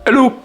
Hello.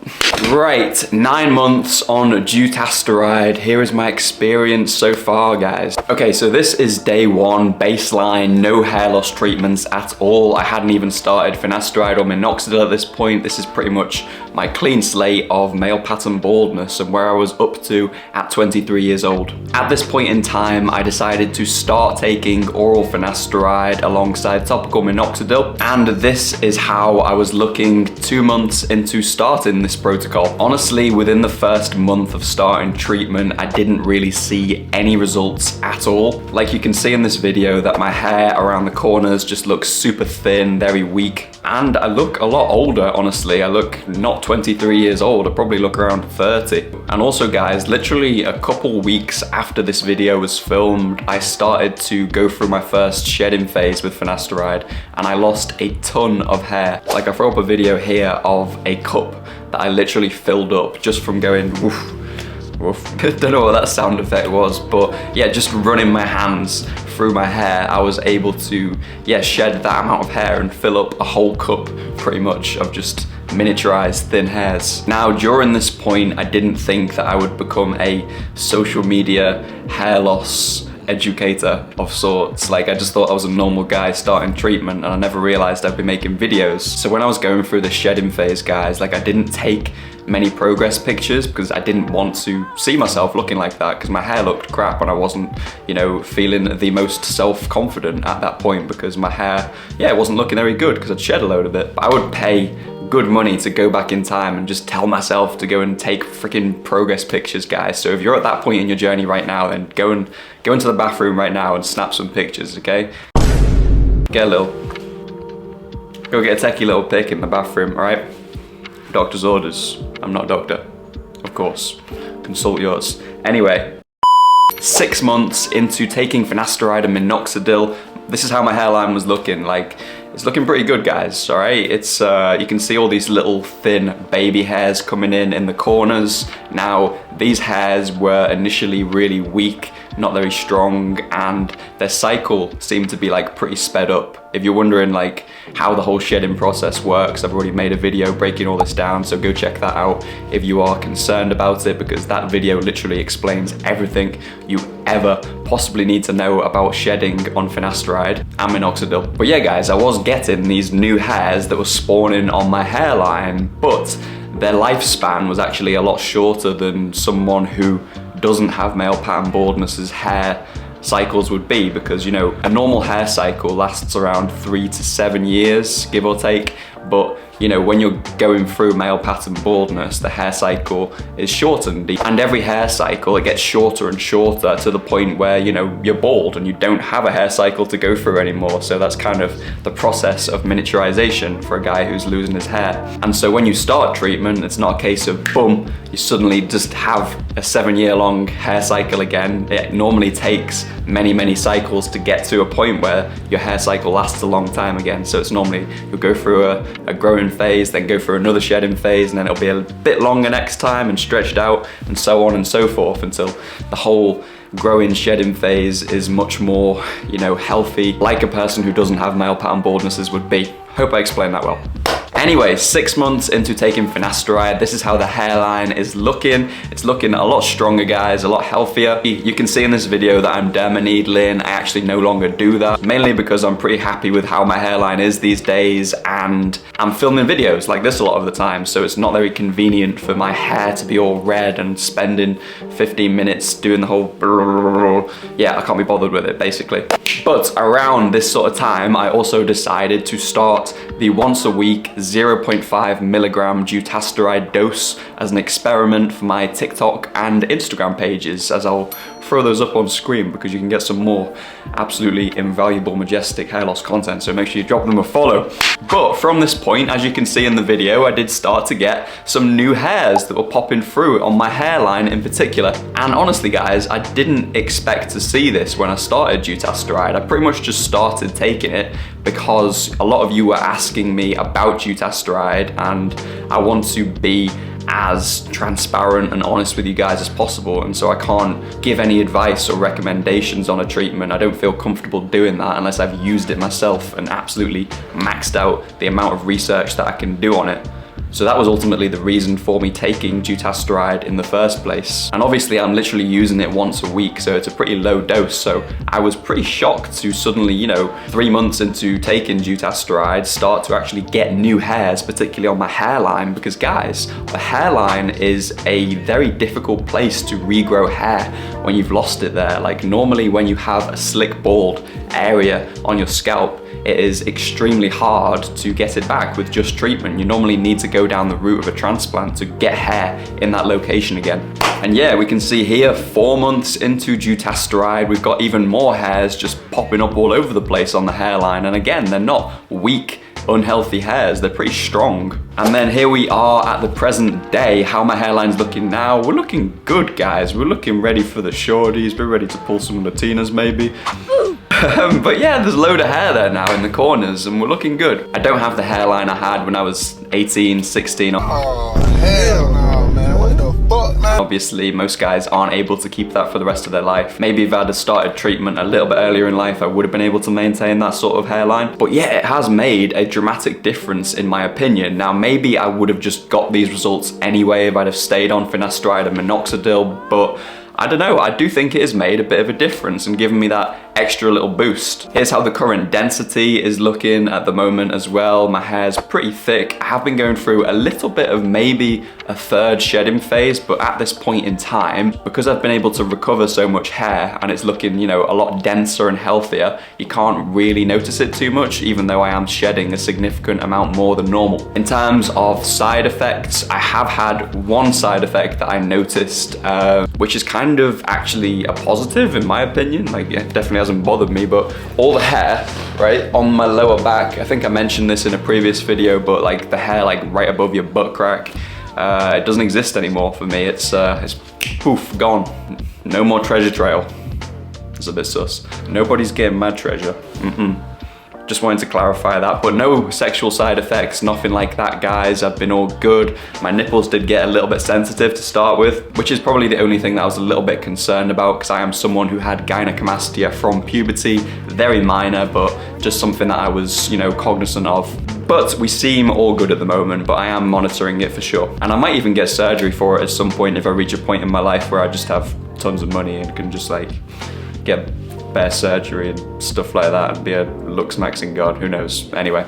Right, 9 months on Dutasteride. Here is my experience so far, guys. Okay, so this is day 1, baseline, no hair loss treatments at all. I hadn't even started finasteride or minoxidil at this point. This is pretty much my clean slate of male pattern baldness and where I was up to at 23 years old. At this point in time, I decided to start taking oral finasteride alongside topical minoxidil, and this is how I was looking 2 months into starting this protocol. Honestly, within the first month of starting treatment, I didn't really see any results at all. Like you can see in this video that my hair around the corners just looks super thin, very weak, and I look a lot older, honestly. I look not 23 years old, I probably look around 30. And also guys, literally a couple weeks after this video was filmed, I started to go through my first shedding phase with finasteride, and I lost a ton of hair. Like I throw up a video here of a cup that I literally filled up just from going woof, woof. Don't know what that sound effect was, but yeah, just running my hands through my hair, I was able to, yeah, shed that amount of hair and fill up a whole cup pretty much of just miniaturized thin hairs. Now, during this point, I didn't think that I would become a social media hair loss educator of sorts. Like I just thought I was a normal guy starting treatment, and I never realized I'd be making videos. So when I was going through the shedding phase, guys, like I didn't take many progress pictures because I didn't want to see myself looking like that, because my hair looked crap and I wasn't, you know, feeling the most self-confident at that point because my hair, yeah, it wasn't looking very good because I'd shed a load of it. But I would pay good money to go back in time and just tell myself to go and take freaking progress pictures, guys. So if you're at that point in your journey right now, then go into the bathroom right now and snap some pictures, okay? Go get a techie little pic in the bathroom, all right? Doctor's orders. I'm not a doctor, of course. Consult yours. Anyway, 6 months into taking finasteride and minoxidil, this is how my hairline was looking. Like, it's looking pretty good, guys, all right? It's, you can see all these little thin baby hairs coming in the corners. Now, these hairs were initially really weak, not very strong, and their cycle seemed to be like pretty sped up. If you're wondering like how the whole shedding process works, I've already made a video breaking all this down, so go check that out if you are concerned about it, because that video literally explains everything you ever possibly need to know about shedding on finasteride and minoxidil. But yeah, guys, I was getting these new hairs that were spawning on my hairline, but their lifespan was actually a lot shorter than someone who doesn't have male pattern baldness's hair cycles would be, because, you know, a normal hair cycle lasts around 3 to 7 years, give or take. But, you know, when you're going through male pattern baldness, the hair cycle is shortened. And every hair cycle, it gets shorter and shorter to the point where, you know, you're bald and you don't have a hair cycle to go through anymore. So that's kind of the process of miniaturization for a guy who's losing his hair. And so when you start treatment, it's not a case of boom, you suddenly just have a 7-year-long hair cycle again. It normally takes many, many cycles to get to a point where your hair cycle lasts a long time again. So it's normally, you'll go through a growing phase, then go through another shedding phase, and then it'll be a bit longer next time and stretched out, and so on and so forth, until the whole growing shedding phase is much more, you know, healthy, like a person who doesn't have male pattern baldnesses would be. Hope I explained that well. Anyway, 6 months into taking finasteride, this is how the hairline is looking. It's looking a lot stronger, guys, a lot healthier. You can see in this video that I'm derma needling. I actually no longer do that, mainly because I'm pretty happy with how my hairline is these days, and I'm filming videos like this a lot of the time, so it's not very convenient for my hair to be all red and spending 15 minutes doing the whole yeah, I can't be bothered with it, basically. But around this sort of time, I also decided to start the once a week 0.5 milligram Dutasteride dose as an experiment for my TikTok and Instagram pages, as I'll throw those up on screen because you can get some more absolutely invaluable, majestic hair loss content, so make sure you drop them a follow. But from this point, as you can see in the video, I did start to get some new hairs that were popping through on my hairline in particular. And honestly, guys, I didn't expect to see this when I started Dutasteride. I pretty much just started taking it because a lot of you were asking me about Dutasteride, and I want to be as transparent and honest with you guys as possible, and so I can't give any advice or recommendations on a treatment. I don't feel comfortable doing that unless I've used it myself and absolutely maxed out the amount of research that I can do on it. So that was ultimately the reason for me taking Dutasteride in the first place. And obviously I'm literally using it once a week, so it's a pretty low dose. So I was pretty shocked to suddenly, you know, 3 months into taking Dutasteride, start to actually get new hairs, particularly on my hairline, because guys, the hairline is a very difficult place to regrow hair when you've lost it there. Like normally when you have a slick bald area on your scalp, it is extremely hard to get it back with just treatment. You normally need to go down the route of a transplant to get hair in that location again. And yeah, we can see here 4 months into Dutasteride, we've got even more hairs just popping up all over the place on the hairline. And again, they're not weak, unhealthy hairs, they're pretty strong. And then here we are at the present day, how my hairline's looking now. We're looking good, guys. We're looking ready for the shorties. We're ready to pull some Latinas maybe. But yeah, there's a load of hair there now in the corners and we're looking good. I don't have the hairline I had when I was 18, 16. Oh, hell no, man. What the fuck, man? Obviously, most guys aren't able to keep that for the rest of their life. Maybe if I'd have started treatment a little bit earlier in life, I would have been able to maintain that sort of hairline. But yeah, it has made a dramatic difference in my opinion. Now, maybe I would have just got these results anyway if I'd have stayed on finasteride and minoxidil, but I don't know, I do think it has made a bit of a difference and given me that extra little boost. Here's how the current density is looking at the moment as well. My hair's pretty thick. I have been going through a little bit of maybe a third shedding phase, but at this point in time, because I've been able to recover so much hair and it's looking, you know, a lot denser and healthier, you can't really notice it too much, even though I am shedding a significant amount more than normal. In terms of side effects, I have had one side effect that I noticed, which is kind of actually a positive in my opinion. Like, it definitely hasn't bothered me, but all the hair, right, on my lower back, I think I mentioned this in a previous video, but like the hair like right above your butt crack, it doesn't exist anymore for me. It's poof, gone. No more treasure trail. It's a bit sus. Nobody's getting my treasure. Just wanted to clarify that, but no sexual side effects, nothing like that, guys. I've been all good. My nipples did get a little bit sensitive to start with, which is probably the only thing that I was a little bit concerned about, because I am someone who had gynecomastia from puberty. Very minor, but just something that I was, you know, cognizant of. But we seem all good at the moment, but I am monitoring it for sure. And I might even get surgery for it at some point if I reach a point in my life where I just have tons of money and can just like get bare surgery and stuff like that and be a looks maxing god, who knows. Anyway.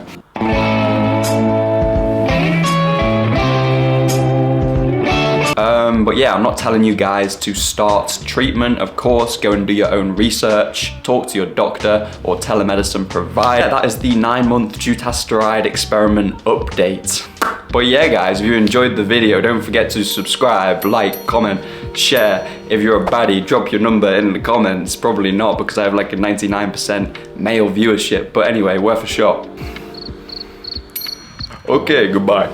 But yeah, I'm not telling you guys to start treatment. Of course, go and do your own research, talk to your doctor or telemedicine provider. That is the 9-month Dutasteride experiment update. But yeah, guys, if you enjoyed the video, don't forget to subscribe, like, comment, share. If you're a baddie, drop your number in the comments. Probably not, because I have like a 99% male viewership. But anyway, worth a shot. Okay, goodbye.